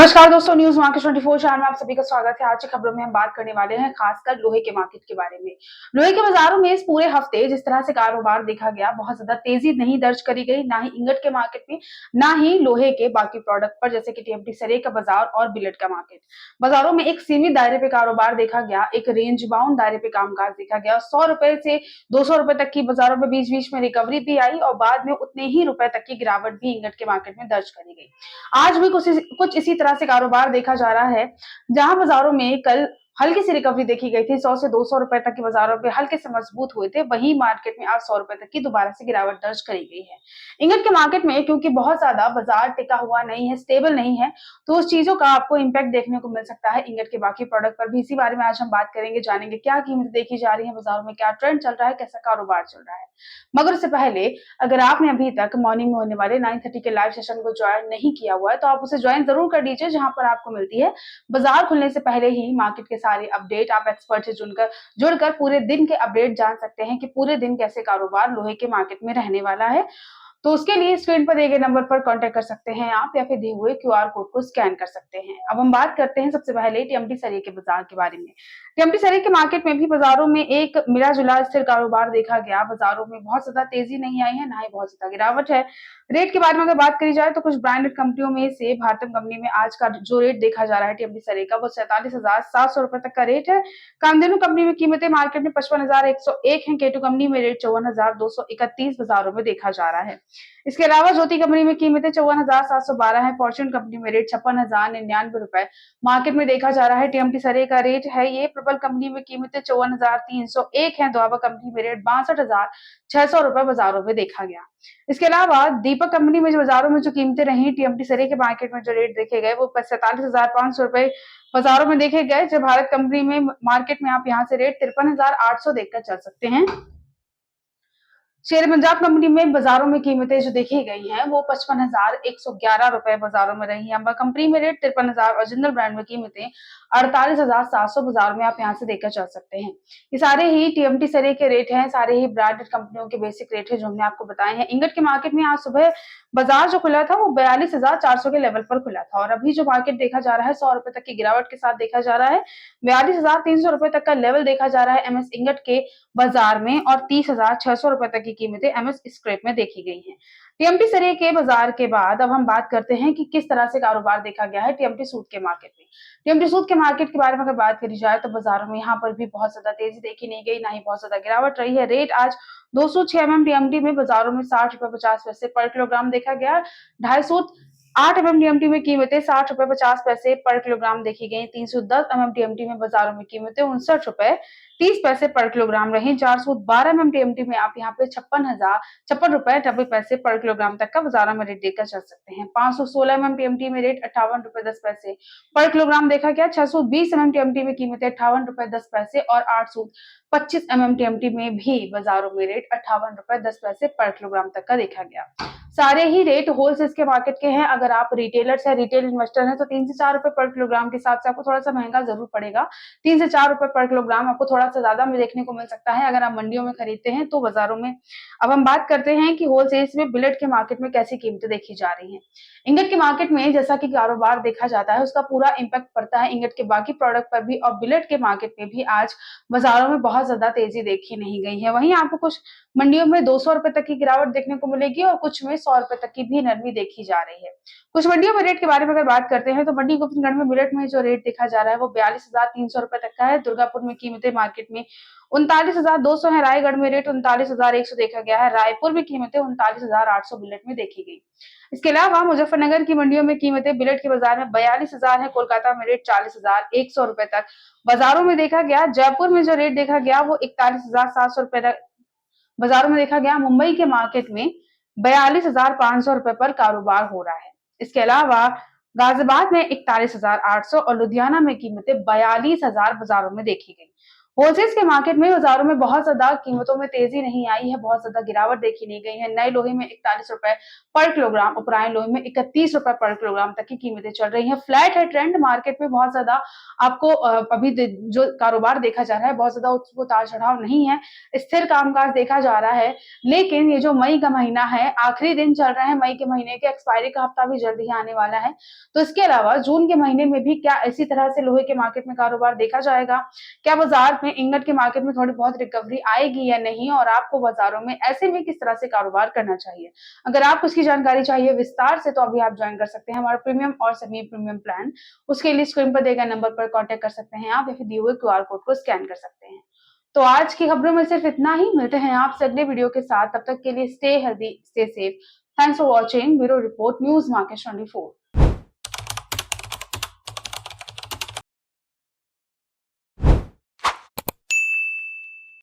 नमस्कार दोस्तों, news market 24 channel में आप सभी का स्वागत है। आज की खबरों में हम बात करने वाले हैं खासकर लोहे के मार्केट के बारे में। लोहे के बाजारों में इस पूरे हफ्ते जिस तरह से कारोबार देखा गया, बहुत ज्यादा तेजी नहीं दर्ज करी गई, ना ही इंगट के मार्केट में, ना ही लोहे के बाकी प्रोडक्ट पर, जैसे कि टीएमटी सरे का बाजार और बिलेट का मार्केट। बाजारों में एक सीमित दायरे पे कारोबार देखा गया, एक रेंज बाउंड दायरे पे कामकाज देखा गया। 100 रुपए से 200 रुपए तक की बाजारों में बीच बीच में रिकवरी भी आई और बाद में उतने ही रुपए तक की गिरावट भी इंगट के मार्केट में दर्ज करी गई। आज भी कुछ इसी तरह से कारोबार देखा जा रहा है, जहां बाजारों में कल हल्की सी रिकवरी देखी गई थी। 100 से 200 रुपए तक के बाजारों पे हल्के से मजबूत हुए थे, वहीं मार्केट में आज 100 रुपए तक की दोबारा से गिरावट दर्ज करी गई है। इंगट के मार्केट में क्योंकि बहुत ज्यादा बाजार टिका हुआ नहीं है, स्टेबल नहीं है, तो उस चीजों का आपको इम्पैक्ट देखने को मिल सकता है इंगट के बाकी प्रोडक्ट पर भी। इसी बारे में आज हम बात करेंगे, जानेंगे क्या कीमत देखी जा रही है बाजारों में, क्या ट्रेंड चल रहा है, कैसा कारोबार चल रहा है। मगर उससे पहले, अगर आपने अभी तक मॉर्निंग में होने वाले 9:30 के लाइव सेशन को ज्वाइन नहीं किया हुआ है, तो आप उसे ज्वाइन जरूर कर लीजिए, जहां पर आपको मिलती है बाजार खुलने से पहले ही मार्केट के सारे अपडेट। आप एक्सपर्ट से जुड़कर पूरे दिन के अपडेट जान सकते हैं कि पूरे दिन कैसे कारोबार लोहे के मार्केट में रहने वाला है। तो उसके लिए स्क्रीन पर दिए गए नंबर पर कांटेक्ट कर सकते हैं आप, या फिर दिए हुए क्यूआर कोड को स्कैन कर सकते हैं। अब हम बात करते हैं सबसे पहले टीएमटी सरिये के बाजार के बारे में। टीएमटी सरिये के मार्केट में भी बाजारों में एक मिला जुला स्थिर कारोबार देखा गया। बाजारों में बहुत ज्यादा तेजी नहीं आई है, ना ही बहुत ज्यादा गिरावट है। रेट के बारे में अगर बात करी जाए, तो कुछ ब्रांडेड कंपनियों में से भारतीय कंपनी में आज का जो रेट देखा जा रहा है टीएमटी सरिये का, वो 47,700 रुपए तक का रेट है। कामधेनु कंपनी में कीमतें मार्केट में 55,101 है। केटू कंपनी में रेट 54,231 बाजारों में देखा जा रहा है। इसके अलावा ज्योति कंपनी में कीमतें 54,712 है। फॉर्च्यून कंपनी में रेट 56,099 रुपए मार्केट में देखा जा रहा है। टीएमटी सरे का रेट है ये। प्रबल कंपनी में कीमतें 54,301 है। दुआबा कंपनी में रेट 62,600 रुपए बाजारों में देखा गया। इसके अलावा दीपक कंपनी में जो बाजारों में जो कीमतें रही, टीएमटी सरे के मार्केट में जो रेट देखे गए, वो 47,500 रुपए बाजारों में देखे गए। जब भारत कंपनी में मार्केट में आप यहाँ से रेट 53,800 देखकर चल सकते हैं। शेर पंजाब कंपनी में बाजारों में कीमतें जो देखी गई हैं, वो 55,111 रुपए बाजारों में रही है। अंबा कंपनी में रेट 53,000 और जिंदल ब्रांड में कीमतें 48,700 बाजार में आप यहां से देखकर चल सकते हैं। ये सारे ही टीएमटी सरे के रेट हैं, सारे ही ब्रांडेड कंपनियों के बेसिक रेट है जो हमने आपको बताए हैं। इंगट के मार्केट में आज सुबह बाजार जो खुला था, वो 42,400 के लेवल पर खुला था, और अभी जो मार्केट देखा जा रहा है 100 रुपए तक की गिरावट के साथ देखा जा रहा है। 42,300 रुपए तक का लेवल देखा जा रहा है एमएस इंगट के बाजार में, और 30,600 रुपए तक की कीमतें एमएस स्क्रैप में देखी गई हैं। टीएमटी सरिये के बाजार के बाद अब हम बात करते हैं कि किस तरह से कारोबार देखा गया है टीएमटी सूट के मार्केट में। टीएमटी सूट के मार्केट के बारे में अगर बात करी जाए, तो बाजारों में यहाँ पर भी बहुत ज्यादा तेजी देखी नहीं गई, ना ही बहुत ज्यादा गिरावट रही है। रेट आज 206 टीएमटी में बाजारों में 60 रुपए 50 पैसे पर किलोग्राम देखा गया। 250 8 टीएमटी में कीमतें 60 रुपए 50 पैसे पर किलोग्राम देखी गई। 310 टीएमटी में बाजारों में कीमतें 59 रुपए 30 पैसे पर किलोग्राम रही। 412 टीएमटी में आप यहाँ पे 56 रुपए 90 पैसे पर किलोग्राम तक का बाजारों में रेट देखकर चल सकते हैं। 516 टीएमटी में रेट 58 रुपए 10 पैसे पर किलोग्राम देखा गया। 620 टीएमटी में कीमतें 58 रुपए 10 पैसे और 825 टीएमटी में भी बाजारों में रेट 58 रुपए 10 पैसे पर किलोग्राम तक का देखा गया। सारे ही रेट होलसेल के मार्केट के हैं। अगर आप रिटेलर्स है, रिटेल इन्वेस्टर हैं, तो 3 से 4 रुपए पर किलोग्राम के हिसाब से आपको थोड़ा सा महंगा जरूर पड़ेगा। 3 से 4 रुपए पर किलोग्राम आपको थोड़ा सा ज्यादा में देखने को मिल सकता है अगर आप मंडियों में खरीदते हैं तो बाजारों में। अब हम बात करते हैं कि होलसेल में बिलेट के मार्केट में कैसी कीमतें देखी जा रही हैं। इंगट के मार्केट में जैसा कि कारोबार देखा जाता है, उसका पूरा इम्पैक्ट पड़ता है इंगट के बाकी प्रोडक्ट पर भी, और बिलेट के मार्केट में भी आज बाजारों में बहुत ज्यादा तेजी देखी नहीं गई है। वहीं आपको कुछ मंडियों में 200 रुपए तक की गिरावट देखने को मिलेगी, और कुछ में 100 रुपए तक की भी नरमी देखी जा रही है। कुछ मंडियों में रेट के बारे में अगर बात करते हैं, तो मंडी गोविंदगढ़ में मिलेट में जो रेट देखा जा रहा है, वो 42,300 रुपए तक का है। दुर्गापुर में कीमतें मार्केट में 39,200 है। रायगढ़ में रेट 39,100 देखा गया है। रायपुर में कीमतें 39,800 बिलेट में देखी गई। इसके अलावा मुजफ्फरनगर की मंडियों में कीमतें बिलेट के बाजार में 42,000 है। कोलकाता में रेट 40,100 रुपए तक बाजारों में देखा गया। जयपुर में जो रेट देखा गया, वो 41,700 रुपए बाजारों में देखा गया। मुंबई के मार्केट में 42,500 रुपए पर कारोबार हो रहा है। इसके अलावा गाजियाबाद में 41,800 और लुधियाना में कीमतें 42,000 बाजारों में देखी गई। होलसेल्स के मार्केट में बाजारों में बहुत ज्यादा कीमतों में तेजी नहीं आई है, बहुत ज्यादा गिरावट देखी नहीं गई है। नए लोहे में 41 रुपए पर किलोग्राम, उपरायन लोहे में 31 रुपए पर किलोग्राम तक की कीमतें चल रही हैं। फ्लैट है ट्रेंड मार्केट में, बहुत ज्यादा आपको अभी जो कारोबार देखा जा रहा है बहुत ज्यादा उतार चढ़ाव नहीं है, स्थिर कामकाज देखा जा रहा है। लेकिन ये जो मई का महीना है, आखिरी दिन चल रहा है मई के महीने के, एक्सपायरी का हफ्ता भी जल्द ही आने वाला है। तो इसके अलावा जून के महीने में भी क्या इसी तरह से लोहे के मार्केट में कारोबार देखा जाएगा? क्या बाजार में इंगट के मार्केट में थोड़ी बहुत रिकवरी आएगी या नहीं, और आपको बाजारों में ऐसे में किस तरह से कारोबार करना चाहिए? अगर आपको इसकी जानकारी चाहिए विस्तार से, तो अभी आप ज्वाइन कर सकते हैं हमारा प्रीमियम और सेमी प्रीमियम प्लान। उसके लिए स्क्रीन पर दिए गए नंबर पर कॉन्टेक्ट कर सकते हैं आप, या फिर दिए हुए क्यूआर कोड को स्कैन कर सकते हैं। तो आज की खबरों में सिर्फ इतना ही। मिलते हैं आपसे अगले वीडियो के साथ, तब तक के लिए stay healthy, stay safe. Thanks for watching. Bureau report, news market 24।